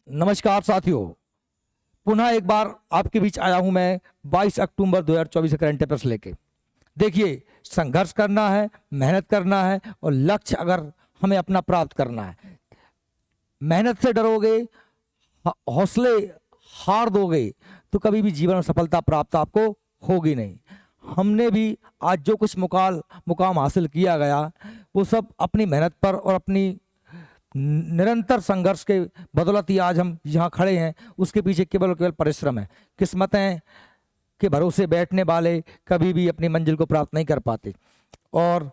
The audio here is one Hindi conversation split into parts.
नमस्कार साथियों, पुनः एक बार आपके बीच आया हूं मैं 22 अक्टूबर 2024 से करंट अफेयर्स लेके। देखिए, संघर्ष करना है, मेहनत करना है और लक्ष्य अगर हमें अपना प्राप्त करना है। मेहनत से डरोगे, हौसले हार दोगे तो कभी भी जीवन में सफलता प्राप्त आपको होगी नहीं। हमने भी आज जो कुछ मुकाम हासिल किया गया वो सब अपनी मेहनत पर और अपनी निरंतर संघर्ष के बदौलत ही आज हम यहाँ खड़े हैं। उसके पीछे केवल और केवल परिश्रम है। किस्मतें के भरोसे बैठने वाले कभी भी अपनी मंजिल को प्राप्त नहीं कर पाते। और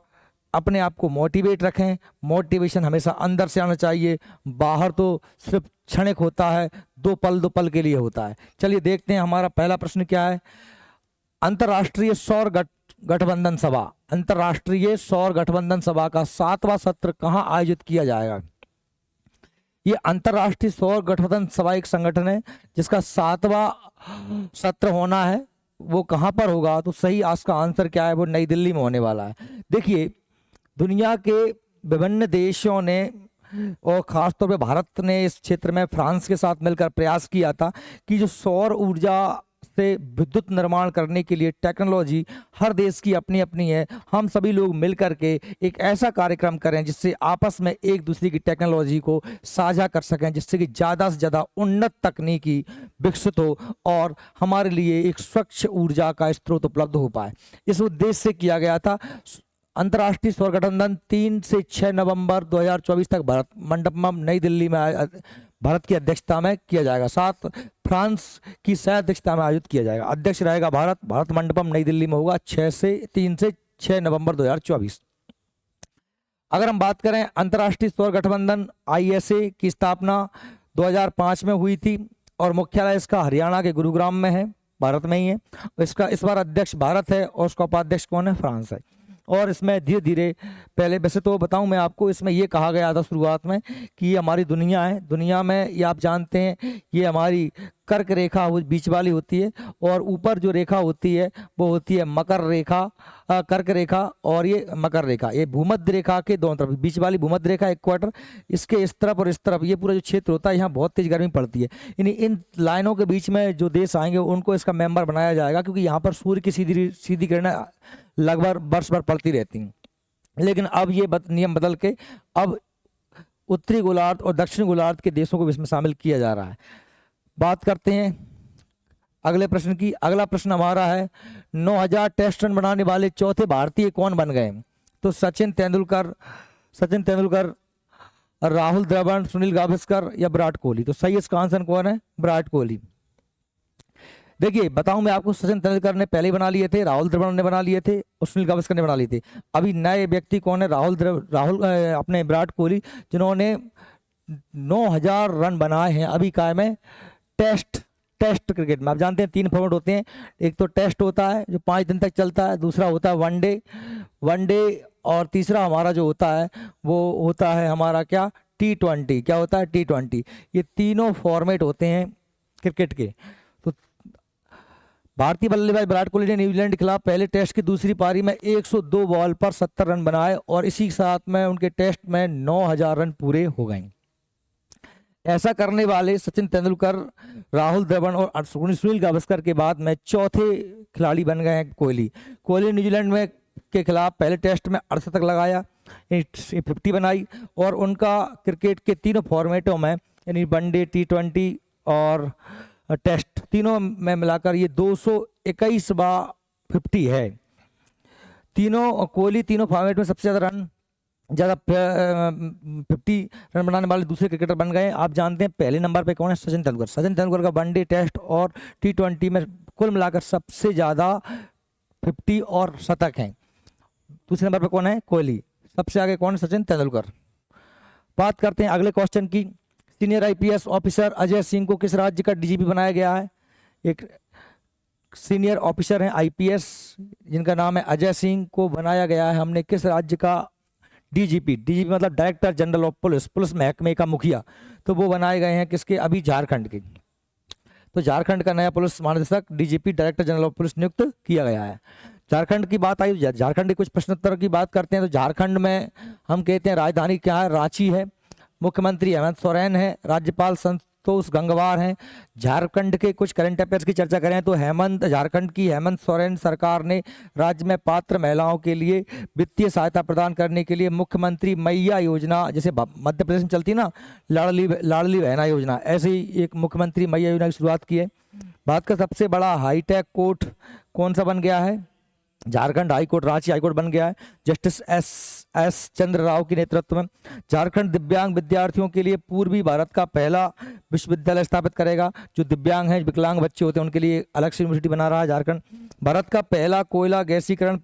अपने आप को मोटिवेट रखें। मोटिवेशन हमेशा अंदर से आना चाहिए, बाहर तो सिर्फ क्षणिक होता है, दो पल के लिए होता है। चलिए देखते हैं हमारा पहला प्रश्न क्या है। अंतर्राष्ट्रीय सौर गठबंधन सभा, अंतर्राष्ट्रीय सौर गठबंधन सभा का 7वां सत्र कहाँ आयोजित किया जाएगा? ये अंतर्राष्ट्रीय सौर गठबंधन सभा एक संगठन है जिसका 7वां सत्र होना है। वो कहाँ पर होगा? तो सही आज का आंसर क्या है? वो नई दिल्ली में होने वाला है। देखिए, दुनिया के विभिन्न देशों ने और खासतौर पे भारत ने इस क्षेत्र में फ्रांस के साथ मिलकर प्रयास किया था कि जो सौर ऊर्जा से विद्युत निर्माण करने के लिए टेक्नोलॉजी हर देश की अपनी अपनी है। हम सभी लोग मिलकर के एक ऐसा कार्यक्रम करें जिससे आपस में एक दूसरे की टेक्नोलॉजी को साझा कर सकें, जिससे कि ज़्यादा से ज़्यादा उन्नत तकनीकी विकसित हो और हमारे लिए एक स्वच्छ ऊर्जा का स्रोत उपलब्ध हो पाए। इस उद्देश्य से किया गया था। अंतर्राष्ट्रीय सौर गठबंधन 3 से 6 नवंबर 2024 तक भारत मंडपम नई दिल्ली में भारत की अध्यक्षता में किया जाएगा। साथ फ्रांस की सह अध्यक्षता में आयोजित किया जाएगा। अध्यक्ष रहेगा भारत मंडपम नई दिल्ली में होगा 3 से 6 नवंबर 2024। अगर हम बात करें अंतर्राष्ट्रीय सौर गठबंधन ISA की स्थापना 2005 में हुई थी और मुख्यालय इसका हरियाणा के गुरुग्राम में है, भारत में ही है। इसका इस बार अध्यक्ष भारत है और उसका उपाध्यक्ष कौन है? फ्रांस है। और इसमें धीरे धीरे, पहले वैसे तो बताऊं मैं आपको, इसमें ये कहा गया था शुरुआत में कि ये हमारी दुनिया है। दुनिया में ये आप जानते हैं ये हमारी कर्क रेखा बीच वाली होती है और ऊपर जो रेखा होती है वो होती है मकर रेखा, कर्क रेखा और ये मकर रेखा। ये भूमध्य रेखा के दोनों तरफ, बीच वाली भूमध्य रेखा इक्वेटर, इसके इस तरफ और इस तरफ ये पूरा जो क्षेत्र होता है यहाँ बहुत तेज गर्मी पड़ती है। इन लाइनों के बीच में जो देश आएंगे उनको इसका मेंबर बनाया जाएगा, क्योंकि यहाँ पर सूर्य की सीधी किरणें लगभग वर्ष भर पड़ती रहती हैं। लेकिन अब ये नियम बदल के अब उत्तरी गोलार्ध और दक्षिणी गोलार्ध के देशों को इसमें शामिल किया जा रहा है। बात करते हैं अगले प्रश्न की। अगला प्रश्न हमारा है 9000 टेस्ट रन बनाने वाले चौथे भारतीय कौन बन गए? तो सचिन तेंदुलकर, राहुल द्रविड़, सुनील गावस्कर या विराट कोहली? तो सही इसका आंसर कौन है? विराट कोहली। देखिए बताऊं मैं आपको, सचिन तेंदुलकर ने पहले ही बना लिए थे, राहुल द्रविड़ ने बना लिए थे और सुनील गावस्कर ने बना लिए थे। अभी नए व्यक्ति कौन है? अपने विराट कोहली, जिन्होंने 9000 रन बनाए हैं अभी कायम है टेस्ट क्रिकेट में। आप जानते हैं 3 फॉर्मेट होते हैं। एक तो टेस्ट होता है जो 5 दिन तक चलता है, दूसरा होता है वनडे और तीसरा हमारा जो होता है वो होता है हमारा क्या? T20। क्या होता है? T20। ये तीनों फॉर्मेट होते हैं क्रिकेट के। तो भारतीय बल्लेबाज विराट कोहली ने न्यूजीलैंड के खिलाफ पहले टेस्ट की दूसरी पारी में 102 बॉल पर 70 रन बनाए और इसी के साथ में उनके टेस्ट में 9000 रन पूरे हो गए। ऐसा करने वाले सचिन तेंदुलकर, राहुल द्रविड़ और सुनील गावस्कर के बाद में चौथे खिलाड़ी बन गए हैं कोहली। न्यूजीलैंड में के खिलाफ पहले टेस्ट में 68 लगाया, 50 बनाई और उनका क्रिकेट के तीनों फॉर्मेटों में यानी वनडे, T20 और टेस्ट तीनों में मिलाकर ये 221वां 50 है। कोहली तीनों फॉर्मेट में सबसे ज़्यादा 50 रन बनाने वाले दूसरे क्रिकेटर बन गए। आप जानते हैं पहले नंबर पे कौन है? सचिन तेंदुलकर का वनडे, टेस्ट और T20 में कुल मिलाकर सबसे ज़्यादा 50 और शतक हैं। दूसरे नंबर पे कौन है? कोहली। सबसे आगे कौन है? सचिन तेंदुलकर। बात करते हैं अगले क्वेश्चन की। Senior IPS officer Ajay Singh को किस राज्य का DGP बनाया गया है? एक सीनियर ऑफिसर हैं IPS जिनका नाम है अजय सिंह, को बनाया गया है हमने किस राज्य का DGP मतलब डायरेक्टर जनरल ऑफ पुलिस महकमे का मुखिया। तो वो बनाए गए हैं किसके? अभी झारखंड के। तो झारखंड का नया पुलिस महानिदेशक DGP director general of police नियुक्त किया गया है। झारखंड की बात आई, झारखंड के कुछ प्रश्नोत्तर की बात करते हैं। तो झारखंड में हम कहते हैं राजधानी क्या है? रांची है। मुख्यमंत्री हेमंत सोरेन है। राज्यपाल तो उस गंगवार हैं। झारखंड के कुछ करंट अफेयर्स की चर्चा करें तो झारखंड की हेमंत सोरेन सरकार ने राज्य में पात्र महिलाओं के लिए वित्तीय सहायता प्रदान करने के लिए मुख्यमंत्री मैया योजना, जैसे मध्य प्रदेश में चलती ना लाडली बहना योजना, ऐसे ही एक मुख्यमंत्री मैया योजना की शुरुआत की है। भारत का सबसे बड़ा हाईटेक कोर्ट कौन सा बन गया है? Jharkhand high court, Ranchi high court बन गया है जस्टिस एस चंद्र राव के नेतृत्व में। झारखंड दिव्यांग विद्यार्थियों के लिए पूर्वी भारत का पहला विश्वविद्यालय स्थापित करेगा। जो दिव्यांग हैं, विकलांग बच्चे होते हैं, उनके लिए अलग से यूनिवर्सिटी बना रहा है झारखंड। भारत का पहला कोयला गैसीकरण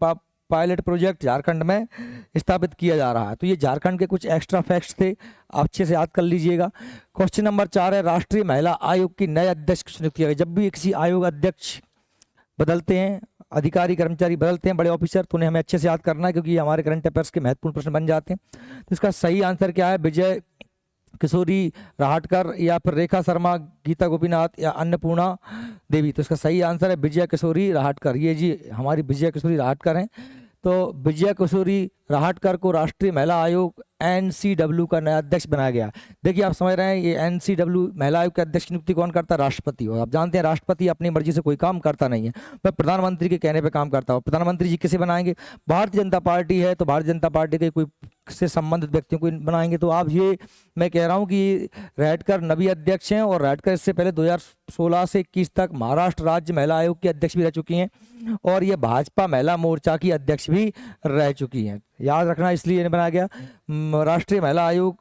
पायलट प्रोजेक्ट झारखंड में स्थापित किया जा रहा है। तो ये झारखंड के कुछ एक्स्ट्रा फैक्ट्स थे, आप अच्छे से याद कर लीजिएगा। क्वेश्चन नंबर 4 है, राष्ट्रीय महिला आयोग की नए अध्यक्ष की नियुक्ति किया गया। जब भी किसी आयोग अध्यक्ष बदलते हैं, अधिकारी कर्मचारी बदलते हैं, बड़े ऑफिसर, तो उन्हें हमें अच्छे से याद करना है, क्योंकि हमारे करंट अफेयर्स के महत्वपूर्ण प्रश्न बन जाते हैं। तो इसका सही आंसर क्या है? विजय किशोरी राहटकर, या फिर रेखा शर्मा, गीता गोपीनाथ, या अन्नपूर्णा देवी। तो इसका सही आंसर है विजय किशोरी राहटकर। ये जी हमारी विजय किशोरी राहटकर हैं। तो विजय किशोरी राहटकर को राष्ट्रीय महिला आयोग NCW का नया अध्यक्ष बनाया गया। देखिए आप समझ रहे हैं, ये NCW महिला आयोग के अध्यक्ष की नियुक्ति कौन करता है? राष्ट्रपति। और आप जानते हैं राष्ट्रपति अपनी मर्जी से कोई काम करता नहीं है, वह प्रधानमंत्री के कहने पे काम करता है। प्रधानमंत्री जी किसे बनाएंगे? भारतीय जनता पार्टी है तो भारतीय जनता पार्टी के कोई से संबंधित व्यक्तियों को बनाएंगे। तो आप ये मैं कह रहा हूँ कि राहटकर नवी अध्यक्ष हैं, और राहटकर इससे पहले 2016 से 21 तक महाराष्ट्र राज्य महिला आयोग की अध्यक्ष भी रह चुकी हैं, और ये भाजपा महिला मोर्चा की अध्यक्ष भी रह चुकी हैं। याद रखना, इसलिए इन्हें बनाया गया। राष्ट्रीय महिला आयोग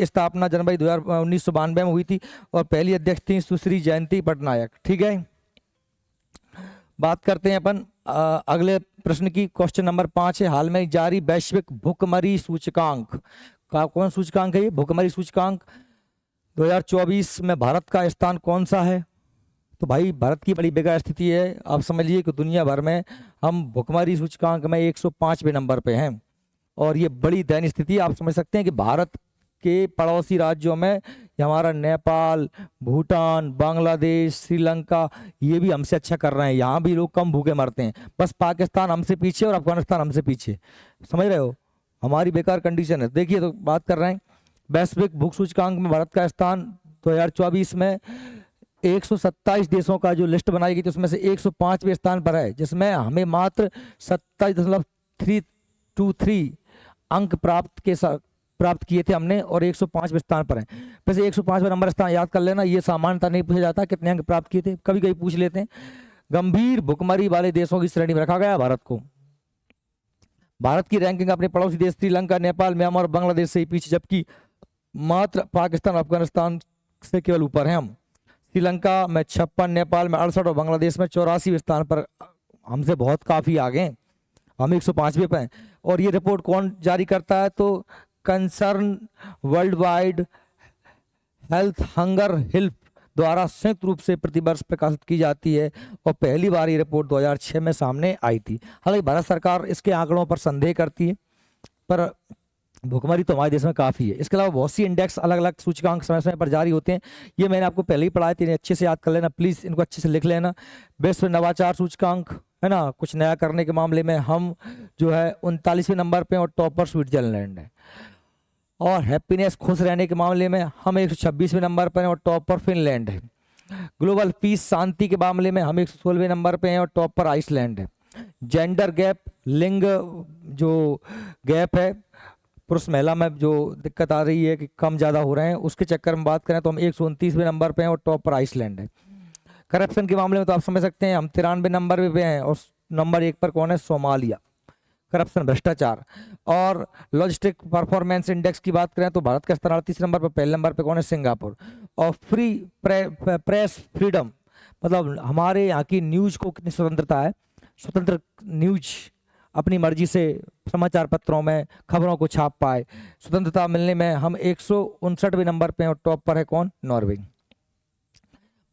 स्थापना जनवरी 1992 में हुई थी, और पहली अध्यक्ष थी सुश्री जयंती पटनायक। ठीक है, बात करते हैं अपन अगले प्रश्न की। क्वेश्चन नंबर 5 है, हाल में जारी वैश्विक भुखमरी सूचकांक का कौन सूचकांक है? ये भुखमरी सूचकांक 2024 में भारत का स्थान कौन सा है? तो भाई भारत की बड़ी बेकार स्थिति है। आप समझ लीजिए कि दुनिया भर में हम भुखमरी सूचकांक में 105वें नंबर पे हैं, और ये बड़ी दयनीय स्थिति है। आप समझ सकते हैं कि भारत के पड़ोसी राज्यों में हमारा नेपाल, भूटान, बांग्लादेश, श्रीलंका, ये भी हमसे अच्छा कर रहे हैं। यहाँ भी लोग कम भूखे मरते हैं, बस पाकिस्तान हमसे पीछे और अफगानिस्तान हमसे पीछे। समझ रहे हो, हमारी बेकार कंडीशन है। देखिए, तो बात कर रहे हैं वैश्विक भूख सूचकांक में भारत का स्थान 2024 में 127 देशों का जो लिस्ट बनाई गई थी उसमें से 105वें स्थान पर है, जिसमें हमें मात्र 27.323 अंक प्राप्त किए थे हमने, और 105वें स्थान पर हैं। वैसे 105वें नंबर स्थान याद कर लेना, ये सामान्यता नहीं पूछा जाता कितने अंक प्राप्त किए थे, कभी कभी पूछ लेते हैं। गंभीर भुखमरी वाले देशों की श्रेणी में रखा गया भारत को। भारत की रैंकिंग अपने पड़ोसी देश श्रीलंका, नेपाल, म्यांमार और बांग्लादेश से ही पीछे, जबकि मात्र पाकिस्तान, अफगानिस्तान से केवल ऊपर हैं हम। श्रीलंका में 56, नेपाल में 68 और बांग्लादेश में 84वें स्थान पर हमसे बहुत काफी आगे हैं। हम 105वें पे हैं। और ये रिपोर्ट कौन जारी करता है? तो concern world wide health hunger help द्वारा संयुक्त रूप से प्रतिवर्ष प्रकाशित की जाती है, और पहली बार ये रिपोर्ट 2006 में सामने आई थी। हालांकि भारत सरकार इसके आंकड़ों पर संदेह करती है, पर भुखमरी तो हमारे देश में काफ़ी है। इसके अलावा बहुत सी इंडेक्स, अलग अलग सूचकांक समय समय पर जारी होते हैं। ये मैंने आपको पहले ही पढ़ाए थे, इन्हें अच्छे से याद कर लेना प्लीज़, इनको अच्छे से लिख लेना। विश्व नवाचार सूचकांक है ना, कुछ नया करने के मामले में हम जो है 39वें नंबर पे, और टॉपर स्विट्जरलैंड है। और हैप्पीनेस, खुश रहने के मामले में हम 126वें नंबर पर हैं, और टॉप पर फिनलैंड है। ग्लोबल पीस, शांति के मामले में हम 116वें नंबर पे हैं, और टॉप पर आइसलैंड है। जेंडर गैप, लिंग जो गैप है, पुरुष महिला में जो दिक्कत आ रही है कि कम ज़्यादा हो रहे हैं, उसके चक्कर में बात करें तो हम 129वें नंबर पे हैं, और टॉप पर आइसलैंड है। करप्शन के मामले में तो आप समझ सकते हैं हम 93वें नंबर पे हैं, और नंबर 1 पर कौन है? सोमालिया। करप्शन, भ्रष्टाचार। और लॉजिस्टिक परफॉर्मेंस इंडेक्स की बात करें तो भारत का स्थान 38 नंबर पर, पहले नंबर पे कौन है? सिंगापुर। और फ्री प्रेस फ्रीडम, मतलब हमारे यहाँ की न्यूज को कितनी स्वतंत्रता है? स्वतंत्र न्यूज अपनी मर्जी से समाचार पत्रों में खबरों को छाप पाए, स्वतंत्रता मिलने में हम 159वें नंबर पे, और टॉप पर है कौन? नॉर्वे।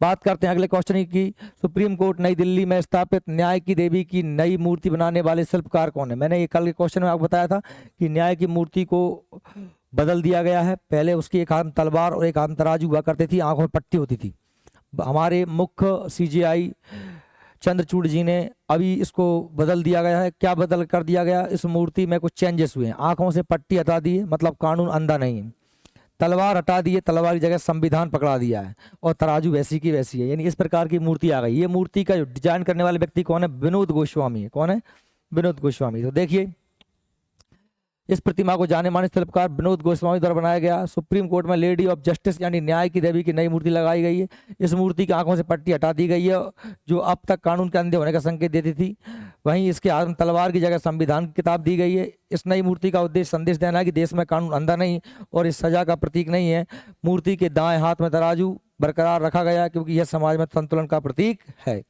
बात करते हैं अगले क्वेश्चन की। सुप्रीम कोर्ट नई दिल्ली में स्थापित न्याय की देवी की नई मूर्ति बनाने वाले शिल्पकार कौन है? मैंने ये कल के क्वेश्चन में आपको बताया था कि न्याय की मूर्ति को बदल दिया गया है। पहले उसकी एक हाथ में तलवार और एक हाथ में तराजू हुआ करती थी, आंखों में पट्टी होती थी। हमारे मुख्य CJI चंद्रचूड़ जी ने अभी इसको बदल दिया गया है। क्या बदल कर दिया गया? इस मूर्ति में कुछ चेंजेस हुए हैं। आंखों से पट्टी हटा दी है, मतलब कानून अंधा नहीं है। तलवार हटा दी है, तलवार की जगह संविधान पकड़ा दिया है, और तराजू वैसी की वैसी है, यानी इस प्रकार की मूर्ति आ गई। ये मूर्ति का जो डिजाइन करने वाले व्यक्ति कौन है? विनोद गोस्वामी है। कौन है? विनोद गोस्वामी। तो देखिए, इस प्रतिमा को जाने माने शिल्पकार विनोद गोस्वामी द्वारा बनाया गया। सुप्रीम कोर्ट में लेडी ऑफ जस्टिस यानी न्याय की देवी की नई मूर्ति लगाई गई है। इस मूर्ति की आंखों से पट्टी हटा दी गई है, जो अब तक कानून के अंधे होने का संकेत देती थी। वहीं इसके हाथ में तलवार की जगह संविधान की किताब दी गई है। इस नई मूर्ति का उद्देश्य संदेश देना है कि देश में कानून अंधा नहीं और इस सजा का प्रतीक नहीं है। मूर्ति के दाएं हाथ में तराजू बरकरार रखा गया है, क्योंकि यह समाज में संतुलन का प्रतीक है।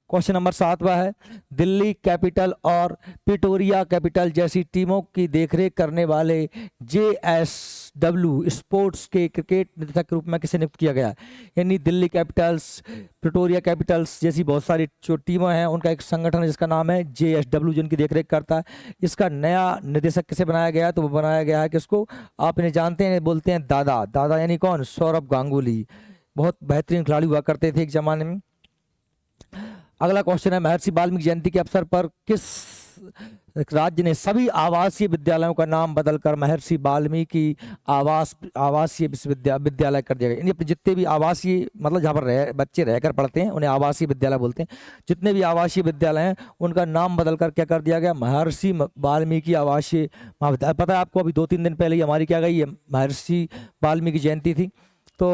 क्वेश्चन नंबर 7वां है, दिल्ली कैपिटल और प्रिटोरिया कैपिटल जैसी टीमों की देखरेख करने वाले JSW स्पोर्ट्स के क्रिकेट निदेशक के रूप में किसे नियुक्त किया गया है? यानी दिल्ली कैपिटल्स, प्रिटोरिया कैपिटल्स जैसी बहुत सारी जो टीमें हैं, उनका एक संगठन है जिसका नाम है JSW, जिनकी देखरेख करता है। इसका नया निदेशक किसे बनाया गया है? तो वो बनाया गया है किसको? आप इन्हें जानते हैं, बोलते हैं दादा। दादा यानी कौन? सौरभ गांगुली। बहुत बेहतरीन खिलाड़ी हुआ करते थे एक जमाने में। अगला क्वेश्चन है, महर्षि वाल्मीकि जयंती के अवसर पर किस राज्य ने सभी आवासीय विद्यालयों का नाम बदलकर महर्षि वाल्मीकि आवासीय विद्यालय कर दिया गया? यानी अपने जितने भी आवासीय, मतलब जहाँ पर बच्चे रहकर पढ़ते हैं उन्हें आवासीय विद्यालय बोलते हैं। जितने भी आवासीय विद्यालय हैं उनका नाम बदलकर क्या कर दिया गया? महर्षि वाल्मीकि आवासीय महाविद्यालय। पता है आपको, अभी 2-3 दिन पहले ही हमारी क्या गई है, महर्षि वाल्मीकि जयंती थी। तो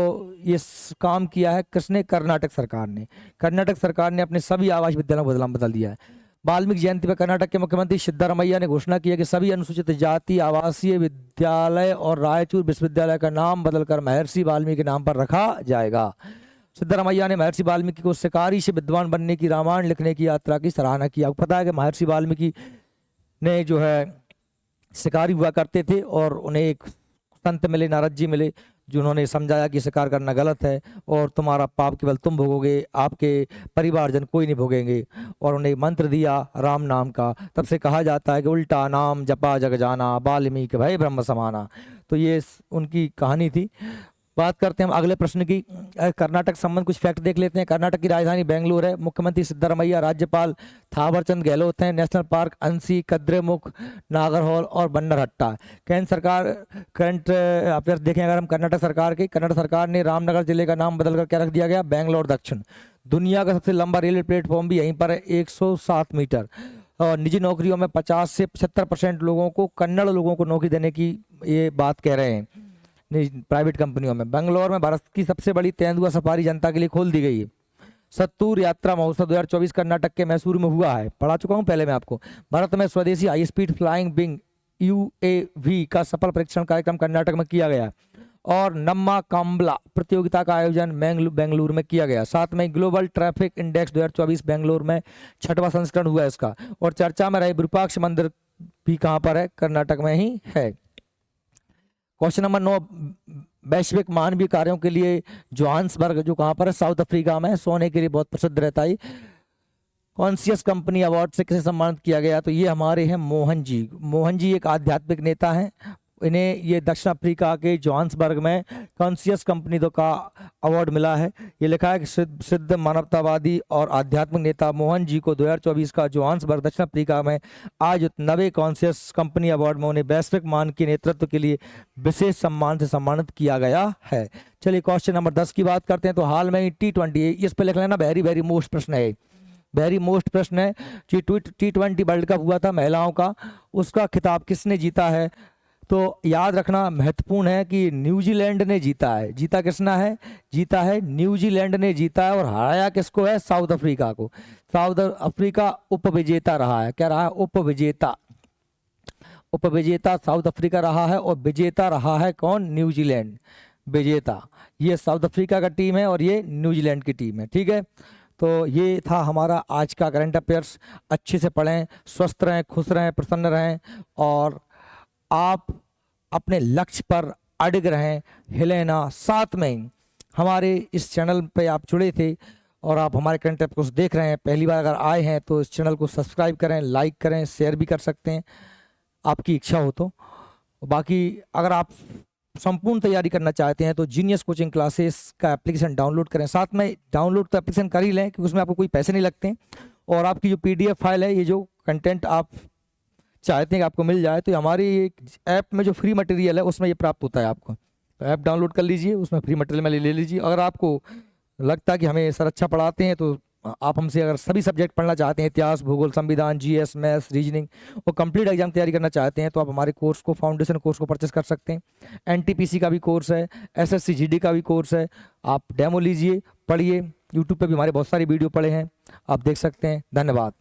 ये काम किया है किसने? कर्नाटक सरकार ने। कर्नाटक सरकार ने अपने सभी आवासीय विद्यालयों को बदल दिया है। वाल्मीकि जयंती पर कर्नाटक के मुख्यमंत्री सिद्धारमैया ने घोषणा की है कि सभी अनुसूचित जाति आवासीय विद्यालय और रायचूर विश्वविद्यालय का नाम बदलकर महर्षि वाल्मीकि के नाम पर रखा जाएगा। सिद्धारमैया ने महर्षि वाल्मीकि को शिकारी से विद्वान बनने की, रामायण लिखने की यात्रा की सराहना की। आपको पता है कि महर्षि वाल्मीकि ने जो है शिकारी हुआ करते थे, और उन्हें एक संत मिले, नारद जी मिले, जिन्होंने समझाया कि शिकार करना गलत है और तुम्हारा पाप केवल तुम भोगोगे, आपके परिवारजन कोई नहीं भोगेंगे। और उन्हें मंत्र दिया राम नाम का। तब से कहा जाता है कि उल्टा नाम जपा जग जाना, वाल्मीकि भय ब्रह्म समाना। तो ये उनकी कहानी थी। बात करते हैं हम अगले प्रश्न की। कर्नाटक संबंध कुछ फैक्ट देख लेते हैं। कर्नाटक की राजधानी बेंगलुरु है। मुख्यमंत्री सिद्धारमैया, राज्यपाल थावरचंद गहलोत हैं। नेशनल पार्क अंसी, कद्रेमुख, नागरहोल और बन्नरहट्टा। केंद्र सरकार आप देखें, अगर हम कर्नाटक सरकार ने रामनगर जिले का नाम बदलकर क्या रख दिया गया? बेंगलोर दक्षिण। दुनिया का सबसे लंबा रेलवे प्लेटफॉर्म भी यहीं पर है, 107 मीटर। और निजी नौकरियों में 50 से 75% लोगों को, कन्नड़ लोगों को नौकरी देने की ये बात कह रहे हैं प्राइवेट कंपनियों में। बेंगलोर में भारत की सबसे बड़ी तेंदुआ सफारी जनता के लिए खोल दी गई है। सत्तूर यात्रा महोत्सव 2024 कर्नाटक के मैसूरू में हुआ है। पढ़ा चुका हूं पहले मैं आपको। भारत में स्वदेशी high speed flying wing UAV का सफल परीक्षण कार्यक्रम कर्नाटक में किया गया। और नम्मा काम्बला प्रतियोगिता का आयोजन बेंगलुरु में किया गया। साथ में ग्लोबल ट्रैफिक इंडेक्स 2024 बेंगलुरु में 6वां संस्करण हुआ इसका। और चर्चा में रहे विरूपाक्ष मंदिर भी कहाँ पर है? कर्नाटक में ही है। क्वेश्चन नंबर 9, वैश्विक मानवीय कार्यों के लिए जोहान्सबर्ग, जो कहाँ पर है? साउथ अफ्रीका में, सोने के लिए बहुत प्रसिद्ध रहता है। कॉन्शियस कंपनी अवार्ड से किसे सम्मानित किया गया? तो ये हमारे हैं मोहन जी। मोहन जी एक आध्यात्मिक नेता हैं। इन्हें ये दक्षिण अफ्रीका के जोहान्सबर्ग में कॉन्शियस कंपनी का अवार्ड मिला है। ये लिखा है कि सिद्ध मानवतावादी और आध्यात्मिक नेता मोहन जी को 2024 का जोहान्सबर्ग दक्षिण अफ्रीका में आयोजित 90वें कॉन्शियस कंपनी अवार्ड में उन्हें वैश्विक मान के नेतृत्व के लिए विशेष सम्मान से सम्मानित किया गया है। चलिए क्वेश्चन नंबर 10 की बात करते हैं। तो हाल में ही T20, इस पर लिख लेना, वेरी मोस्ट प्रश्न है, वेरी मोस्ट प्रश्न है। T20 वर्ल्ड कप हुआ था महिलाओं का, उसका खिताब किसने जीता है? तो याद रखना महत्वपूर्ण है कि न्यूजीलैंड ने जीता है। जीता किसना है? जीता है न्यूजीलैंड ने जीता है। और हराया किसको है? साउथ अफ्रीका को। साउथ अफ्रीका उपविजेता रहा है। क्या रहा है? उपविजेता। उपविजेता साउथ अफ्रीका रहा है और विजेता रहा है कौन? न्यूजीलैंड। विजेता ये साउथ अफ्रीका का टीम है और ये न्यूजीलैंड की टीम है। ठीक है, तो ये था हमारा आज का करंट अफेयर्स। अच्छे से पढ़ें, स्वस्थ रहें, खुश रहें, प्रसन्न रहें और आप अपने लक्ष्य पर अडिग रहें, हिलें ना। साथ में हमारे इस चैनल पे आप जुड़े थे और आप हमारे करंट अफेयर्स देख रहे हैं, पहली बार अगर आए हैं तो इस चैनल को सब्सक्राइब करें, लाइक करें, शेयर भी कर सकते हैं आपकी इच्छा हो तो। बाकी अगर आप संपूर्ण तैयारी करना चाहते हैं तो जीनियस कोचिंग क्लासेस का एप्लीकेशन डाउनलोड करें। साथ में डाउनलोड तो एप्लीकेशन कर ही लें क्योंकि उसमें आपको कोई पैसे नहीं लगते। और आपकी जो PDF फाइल है, ये जो कंटेंट आप चाहते हैं कि आपको मिल जाए, तो हमारी एक ऐप में जो फ्री मटेरियल है उसमें ये प्राप्त होता है आपको। तो ऐप डाउनलोड कर लीजिए, उसमें फ्री मटेरियल में ले लीजिए। अगर आपको लगता है कि हमें सर अच्छा पढ़ाते हैं तो आप हमसे अगर सभी सब्जेक्ट पढ़ना चाहते हैं, इतिहास, भूगोल, संविधान, जीएस, मैथ्स, रीजनिंग और कंप्लीट एग्जाम तैयारी करना चाहते हैं, तो आप हमारे कोर्स को, फाउंडेशन कोर्स को परचेस कर सकते हैं। एनटीपीसी का भी कोर्स है, एसएससी जीडी का भी कोर्स है। आप डेमो लीजिए, पढ़िए। यूट्यूब पे भी हमारे बहुत सारी वीडियो पड़े हैं, आप देख सकते हैं। धन्यवाद।